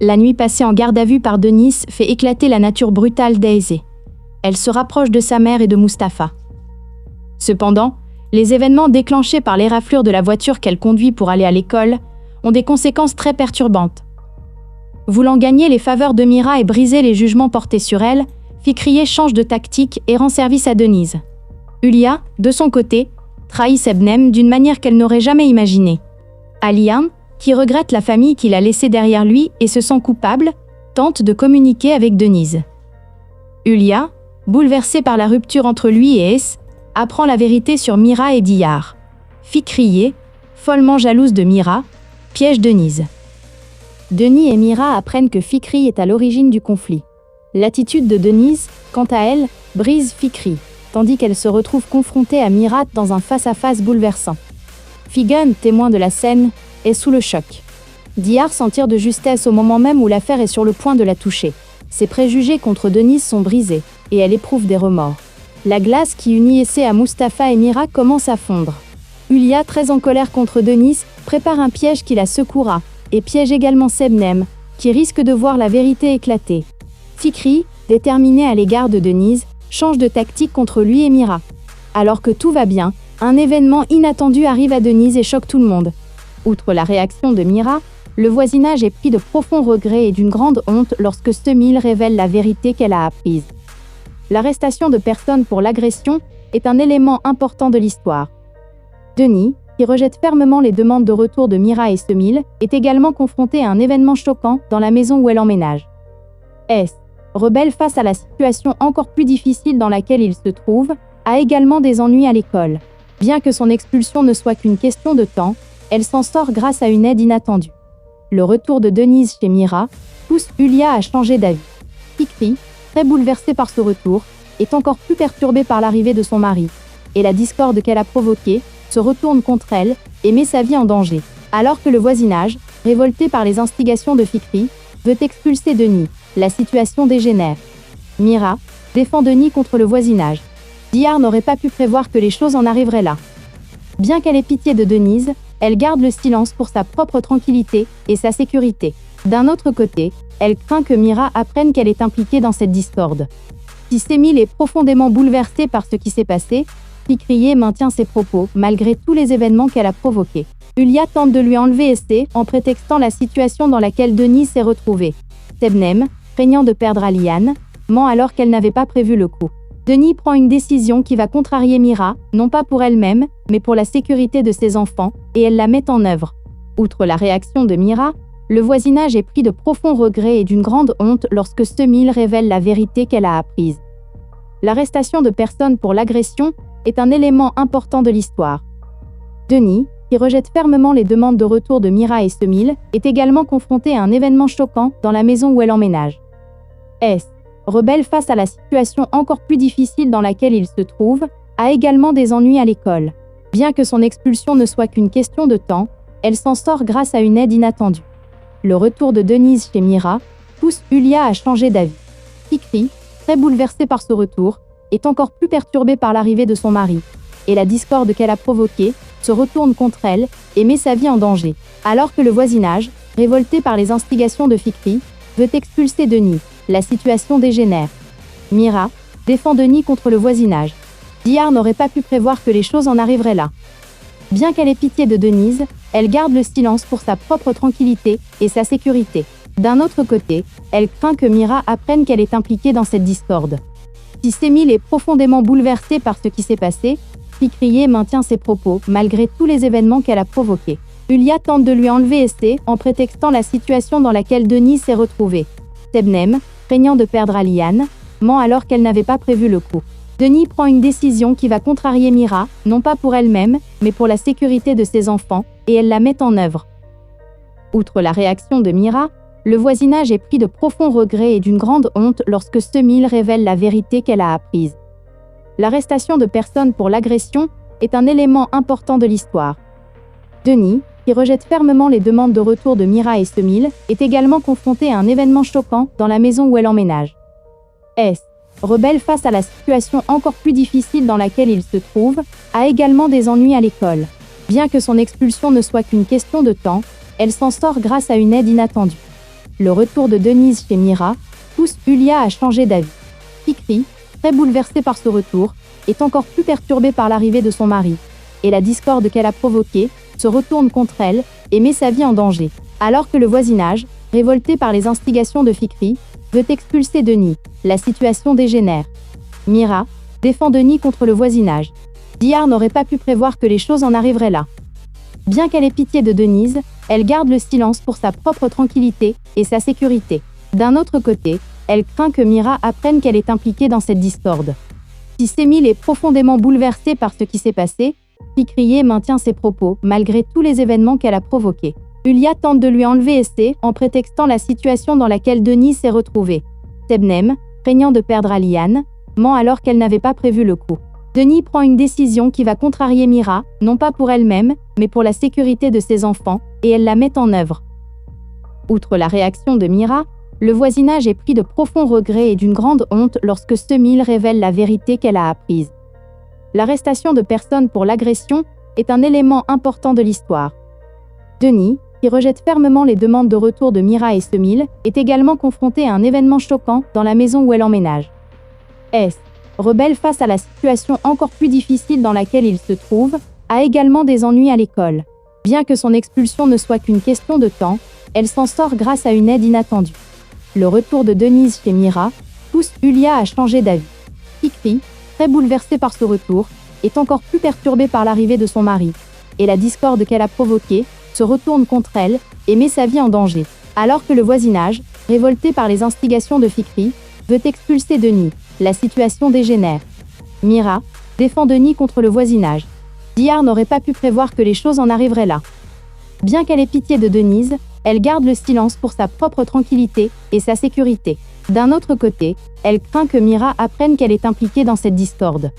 La nuit passée en garde à vue par Denise fait éclater la nature brutale d'Aizé. Elle se rapproche de sa mère et de Mustapha. Cependant, les événements déclenchés par l'éraflure de la voiture qu'elle conduit pour aller à l'école ont des conséquences très perturbantes. Voulant gagner les faveurs de Mira et briser les jugements portés sur elle, Fikriye change de tactique et rend service à Denise. Hulia, de son côté, trahit Sebnem d'une manière qu'elle n'aurait jamais imaginée. Alian, qui regrette la famille qu'il a laissée derrière lui et se sent coupable, tente de communiquer avec Denise. Hulia, bouleversée par la rupture entre lui et Es, apprend la vérité sur Mira et Diyar. Fikriye, follement jalouse de Mira, piège Denise. Denis et Mira apprennent que Fikri est à l'origine du conflit. L'attitude de Denise, quant à elle, brise Fikri, tandis qu'elle se retrouve confrontée à Mira dans un face-à-face bouleversant. Figen, témoin de la scène, est sous le choc. Diyar s'en tire de justesse au moment même où l'affaire est sur le point de la toucher. Ses préjugés contre Denise sont brisés, et elle éprouve des remords. La glace qui unit Essé à Mustapha et Mira commence à fondre. Hulia, très en colère contre Denise, prépare un piège qui la secouera, et piège également Sebnem, qui risque de voir la vérité éclater. Fikri, déterminé à l'égard de Denise, change de tactique contre lui et Mira. Alors que tout va bien, un événement inattendu arrive à Denise et choque tout le monde. Outre la réaction de Mira, le voisinage est pris de profonds regrets et d'une grande honte lorsque Semil révèle la vérité qu'elle a apprise. L'arrestation de personnes pour l'agression est un élément important de l'histoire. Denis, qui rejette fermement les demandes de retour de Mira et Semil, est également confronté à un événement choquant dans la maison où elle emménage. Es, rebelle face à la situation encore plus difficile dans laquelle il se trouve, a également des ennuis à l'école. Bien que son expulsion ne soit qu'une question de temps, elle s'en sort grâce à une aide inattendue. Le retour de Denise chez Mira pousse Hulia à changer d'avis. Fikri, très bouleversée par ce retour, est encore plus perturbée par l'arrivée de son mari, et la discorde qu'elle a provoquée se retourne contre elle et met sa vie en danger. Alors que le voisinage, révolté par les instigations de Fikri, veut expulser Denis, la situation dégénère. Mira défend Denis contre le voisinage. Diyar n'aurait pas pu prévoir que les choses en arriveraient là. Bien qu'elle ait pitié de Denise, elle garde le silence pour sa propre tranquillité et sa sécurité. D'un autre côté, elle craint que Mira apprenne qu'elle est impliquée dans cette discorde. Si Semil est profondément bouleversée par ce qui s'est passé, Fikriye maintient ses propos malgré tous les événements qu'elle a provoqués. Hulia tente de lui enlever Essé en prétextant la situation dans laquelle Denis s'est retrouvée. Sebnem, craignant de perdre Alian, ment alors qu'elle n'avait pas prévu le coup. Denis prend une décision qui va contrarier Mira, non pas pour elle-même, mais pour la sécurité de ses enfants, et elle la met en œuvre. Outre la réaction de Mira, le voisinage est pris de profonds regrets et d'une grande honte lorsque Semil révèle la vérité qu'elle a apprise. L'arrestation de personnes pour l'agression est un élément important de l'histoire. Denis, qui rejette fermement les demandes de retour de Mira et Semil, est également confronté à un événement choquant dans la maison où elle emménage. Es, rebelle face à la situation encore plus difficile dans laquelle il se trouve, a également des ennuis à l'école. Bien que son expulsion ne soit qu'une question de temps, elle s'en sort grâce à une aide inattendue. Le retour de Denise chez Mira pousse Hulia à changer d'avis. Fikri, très bouleversée par ce retour, est encore plus perturbée par l'arrivée de son mari, et la discorde qu'elle a provoquée se retourne contre elle et met sa vie en danger. Alors que le voisinage, révolté par les instigations de Fikri, veut expulser Denis, la situation dégénère. Mira défend Denis contre le voisinage. Diyar n'aurait pas pu prévoir que les choses en arriveraient là. Bien qu'elle ait pitié de Denise, elle garde le silence pour sa propre tranquillité et sa sécurité. D'un autre côté, elle craint que Mira apprenne qu'elle est impliquée dans cette discorde. Si Semil est profondément bouleversée par ce qui s'est passé, Fikriye maintient ses propos malgré tous les événements qu'elle a provoqués. Hulia tente de lui enlever Essé en prétextant la situation dans laquelle Denis s'est retrouvée. Sebnem, craignant de perdre Alian, ment alors qu'elle n'avait pas prévu le coup. Denis prend une décision qui va contrarier Mira, non pas pour elle-même, mais pour la sécurité de ses enfants, et elle la met en œuvre. Outre la réaction de Mira, le voisinage est pris de profonds regrets et d'une grande honte lorsque Semil révèle la vérité qu'elle a apprise. L'arrestation de personnes pour l'agression est un élément important de l'histoire. Denis, qui rejette fermement les demandes de retour de Mira et Semil, est également confronté à un événement choquant dans la maison où elle emménage. Es, rebelle face à la situation encore plus difficile dans laquelle il se trouve, a également des ennuis à l'école. Bien que son expulsion ne soit qu'une question de temps, elle s'en sort grâce à une aide inattendue. Le retour de Denise chez Mira pousse Yulia à changer d'avis. Fikri, très bouleversée par ce retour, est encore plus perturbée par l'arrivée de son mari, et la discorde qu'elle a provoquée se retourne contre elle et met sa vie en danger. Alors que le voisinage, révolté par les instigations de Fikri, veut expulser Denis, la situation dégénère. Mira défend Denis contre le voisinage. Dihar n'aurait pas pu prévoir que les choses en arriveraient là. Bien qu'elle ait pitié de Denise, elle garde le silence pour sa propre tranquillité et sa sécurité. D'un autre côté, elle craint que Mira apprenne qu'elle est impliquée dans cette discorde. Si Semil est profondément bouleversée par ce qui s'est passé, Fikriye maintient ses propos malgré tous les événements qu'elle a provoqués. Yulia tente de lui enlever Essé en prétextant la situation dans laquelle Denis s'est retrouvée. Sebnem, craignant de perdre Aliane, ment alors qu'elle n'avait pas prévu le coup. Denis prend une décision qui va contrarier Mira, non pas pour elle-même, mais pour la sécurité de ses enfants, et elle la met en œuvre. Outre la réaction de Mira, le voisinage est pris de profonds regrets et d'une grande honte lorsque Semil révèle la vérité qu'elle a apprise. L'arrestation de personnes pour l'agression est un élément important de l'histoire. Denis, qui rejette fermement les demandes de retour de Mira et Semil, est également confronté à un événement choquant dans la maison où elle emménage. S, rebelle face à la situation encore plus difficile dans laquelle il se trouve, a également des ennuis à l'école. Bien que son expulsion ne soit qu'une question de temps, elle s'en sort grâce à une aide inattendue. Le retour de Denise chez Mira pousse Yulia à changer d'avis. Fikri, très bouleversée par ce retour, est encore plus perturbée par l'arrivée de son mari, et la discorde qu'elle a provoquée se retourne contre elle et met sa vie en danger. Alors que le voisinage, révolté par les instigations de Fikri, veut expulser Denis, la situation dégénère. Mira défend Denis contre le voisinage. Dihar n'aurait pas pu prévoir que les choses en arriveraient là. Bien qu'elle ait pitié de Denise, elle garde le silence pour sa propre tranquillité et sa sécurité. D'un autre côté, elle craint que Mira apprenne qu'elle est impliquée dans cette discorde.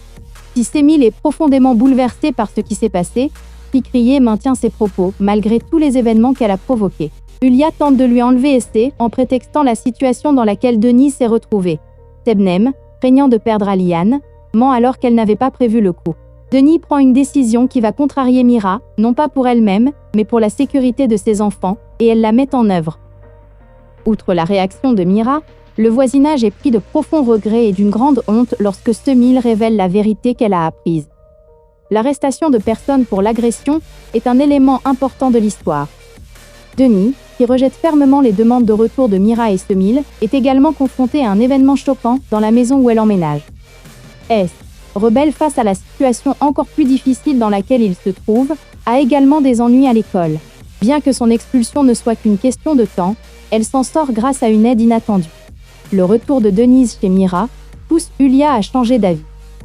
Si Semil est profondément bouleversée par ce qui s'est passé, Fikriye maintient ses propos malgré tous les événements qu'elle a provoqués. Yulia tente de lui enlever Essé en prétextant la situation dans laquelle Denis s'est retrouvée. Sebnem, craignant de perdre Aliane, ment alors qu'elle n'avait pas prévu le coup. Denis prend une décision qui va contrarier Mira, non pas pour elle-même, mais pour la sécurité de ses enfants, et elle la met en œuvre. Outre la réaction de Mira, le voisinage est pris de profonds regrets et d'une grande honte lorsque Semil révèle la vérité qu'elle a apprise. L'arrestation de personnes pour l'agression est un élément important de l'histoire. Denis, qui rejette fermement les demandes de retour de Mira et Semil, est également confronté à un événement choquant dans la maison où elle emménage. S, rebelle face à la situation encore plus difficile dans laquelle il se trouve, a également des ennuis à l'école. Bien que son expulsion ne soit qu'une question de temps, elle s'en sort grâce à une aide inattendue. Le retour de Denise chez Mira pousse Yulia à changer d'avis.